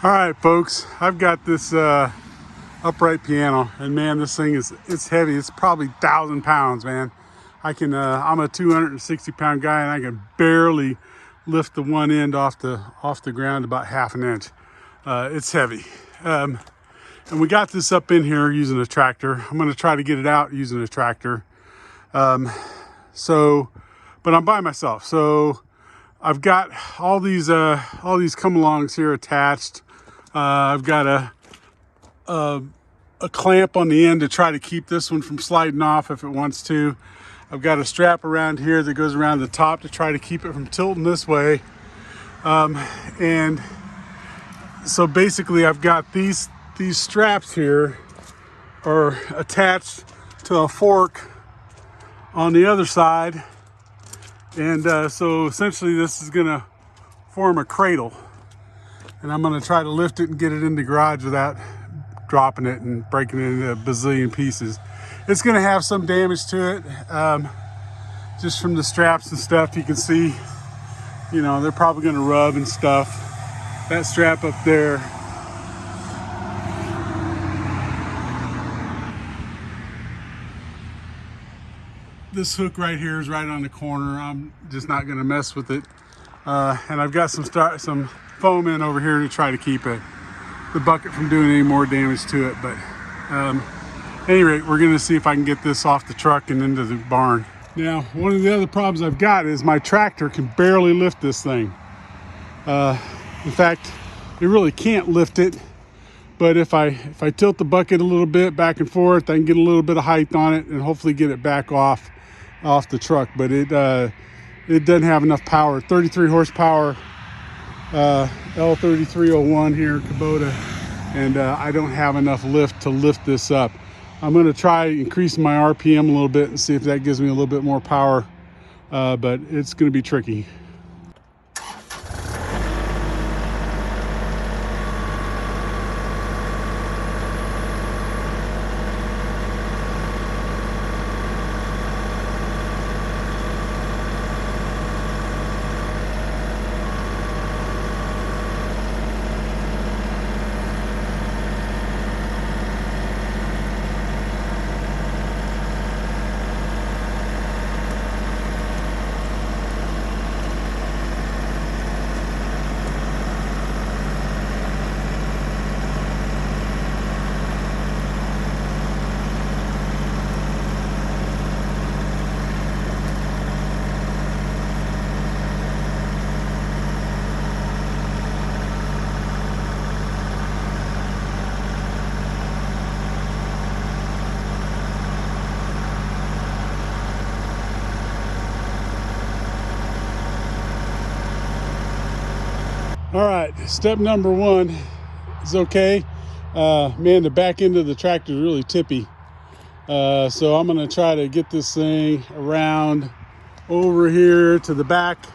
All right, folks, I've got this upright piano, and man, this thing it's heavy. It's probably 1,000 pounds, man. I'm a 260-pound guy, and I can barely lift the one end off the ground about half an inch. It's heavy. And we got this up in here using a tractor. I'm going to try to get it out using a tractor. But I'm by myself, so I've got all these come-alongs here attached. I've got a clamp on the end to try to keep this one from sliding off if it wants to. I've got a strap around here that goes around the top to try to keep it from tilting this way. And so basically I've got these straps here are attached to a fork on the other side. And so essentially this is gonna form a cradle. And I'm gonna try to lift it and get it in the garage without dropping it and breaking it into a bazillion pieces. It's gonna have some damage to it, just from the straps and stuff. You can see, they're probably gonna rub and stuff. That strap up there, this hook right here is right on the corner. I'm just not gonna mess with it. And I've got some foam in over here to try to keep the bucket from doing any more damage to it. But at any rate, we're gonna see if I can get this off the truck and into the barn. Now, one of the other problems I've got is my tractor can barely lift this thing. In fact, it really can't lift it. But if I tilt the bucket a little bit back and forth, I can get a little bit of height on it and hopefully get it back off the truck. But it doesn't have enough power. 33 horsepower L3301 here, Kubota, and I don't have enough lift to lift this up. I'm going to try increasing my RPM a little bit and see if that gives me a little bit more power, but it's going to be tricky. All right, step number one is okay. Man, the back end of the tractor is really tippy. So I'm gonna try to get this thing around over here to the back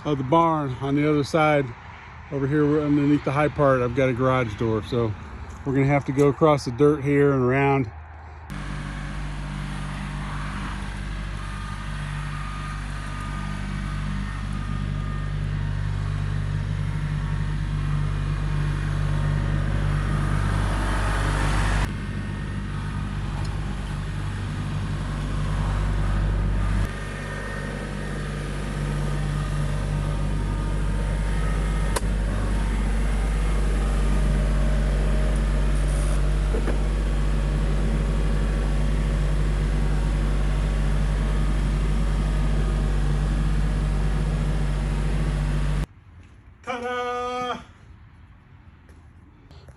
of the barn on the other side. Over here underneath the high part, I've got a garage door. So we're gonna have to go across the dirt here and around. Ta-da!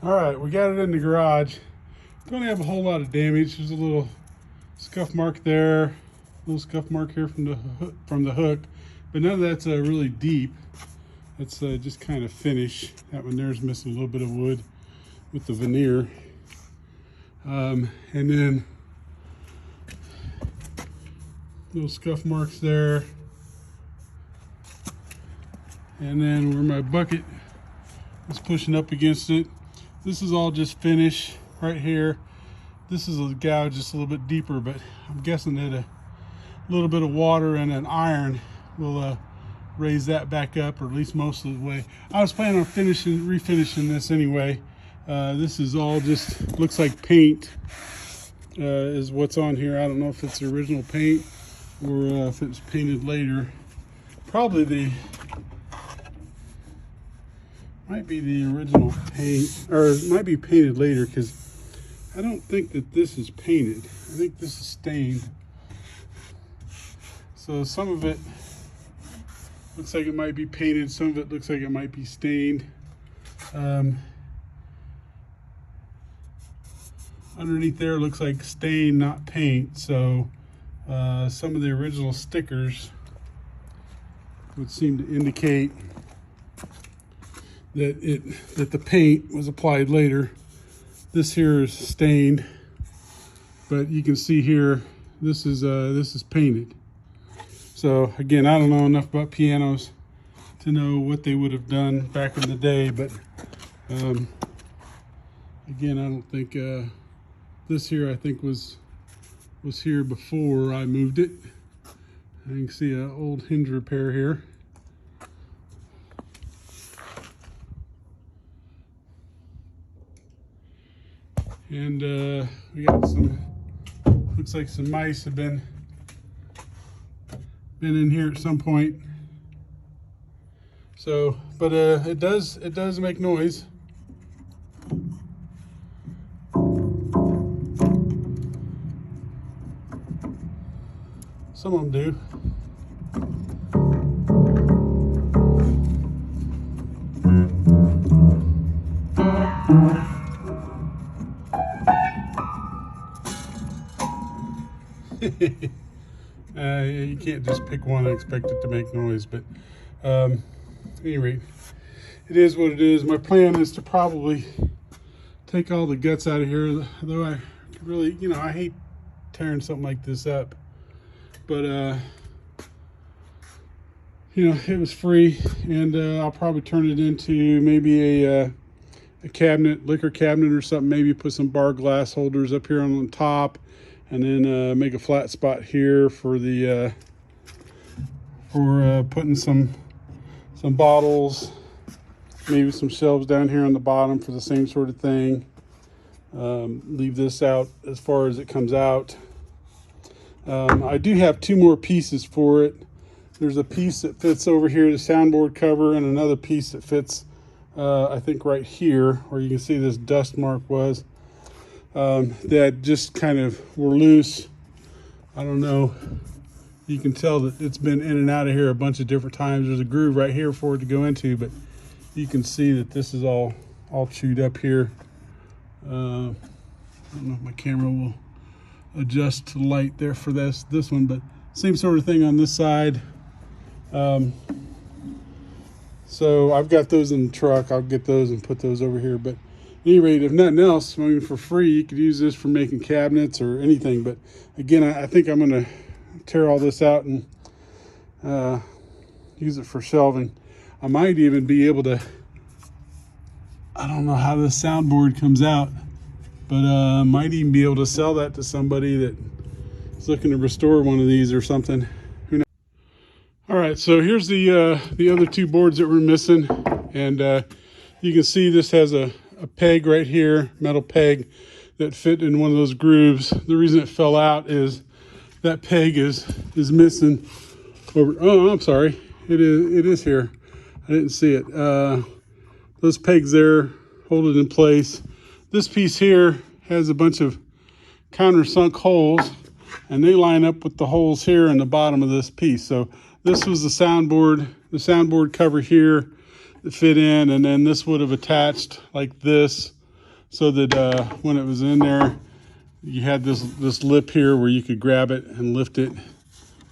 All right, we got it in the garage. Don't have a whole lot of damage. There's a little scuff mark there, a little scuff mark here from the hook, but none of that's really deep. That's just kind of finish. That one there's missing a little bit of wood with the veneer. And then little scuff marks there. And then where my bucket is pushing up against it, this is all just finish right here. This is a gouge just a little bit deeper, but I'm guessing that a little bit of water and an iron will raise that back up, or at least most of the way. I was planning on refinishing this anyway. This is all just looks like paint is what's on here. I don't know if it's the original paint or if it's painted later. Probably might be the original paint, or it might be painted later, because I don't think that this is painted. I think this is stained. So some of it looks like it might be painted, some of it looks like it might be stained. Underneath there looks like stain, not paint. So some of the original stickers would seem to indicate that the paint was applied later. This here is stained, but you can see here this is painted. So again, I don't know enough about pianos to know what they would have done back in the day, but again, I don't think this here I think was here before I moved it. You can see an old hinge repair here. And we got some, looks like some mice have been in here at some point. So, but it does make noise. Some of them do. You can't just pick one and expect it to make noise, but at any rate, it is what it is. My plan is to probably take all the guts out of here, though I really, you know, I hate tearing something like this up, but you know, it was free, and I'll probably turn it into maybe a cabinet, liquor cabinet or something. Maybe put some bar glass holders up here on the top, and then make a flat spot here for the putting some bottles, maybe some shelves down here on the bottom for the same sort of thing. Leave this out as far as it comes out. I do have two more pieces for it. There's a piece that fits over here, the soundboard cover, and another piece that fits I think right here where you can see this dust mark was. That just kind of were loose. I don't know. You can tell that it's been in and out of here a bunch of different times. There's a groove right here for it to go into, but you can see that this is all chewed up here. I don't know if my camera will adjust to light there for this one, but same sort of thing on this side. So I've got those in the truck. I'll get those and put those over here, but at any rate, if nothing else, I mean, for free, you could use this for making cabinets or anything. But again, I think I'm going to tear all this out and use it for shelving. I might even be able to, I don't know how this soundboard comes out, but I might even be able to sell that to somebody that is looking to restore one of these or something. Who knows? All right, so here's the other two boards that we're missing. And you can see this has a peg right here, metal peg that fit in one of those grooves. The reason it fell out is that peg is missing over. Oh, I'm sorry. It is here. I didn't see it. Those pegs there hold it in place. This piece here has a bunch of countersunk holes, and they line up with the holes here in the bottom of this piece. So this was the soundboard cover here that fit in, and then this would have attached like this, so that when it was in there, you had this lip here where you could grab it and lift it.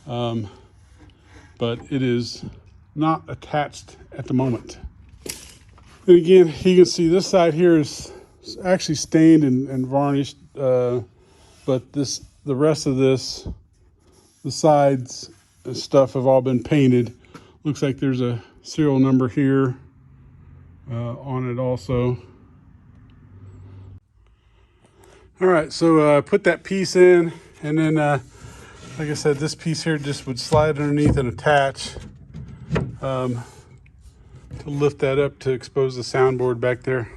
But it is not attached at the moment. And again, you can see this side here is actually stained and varnished, but the rest of this, the sides and stuff have all been painted. Looks like there's a serial number here on it also. All right, so put that piece in, and then like I said, this piece here just would slide underneath and attach. to lift that up to expose the soundboard back there.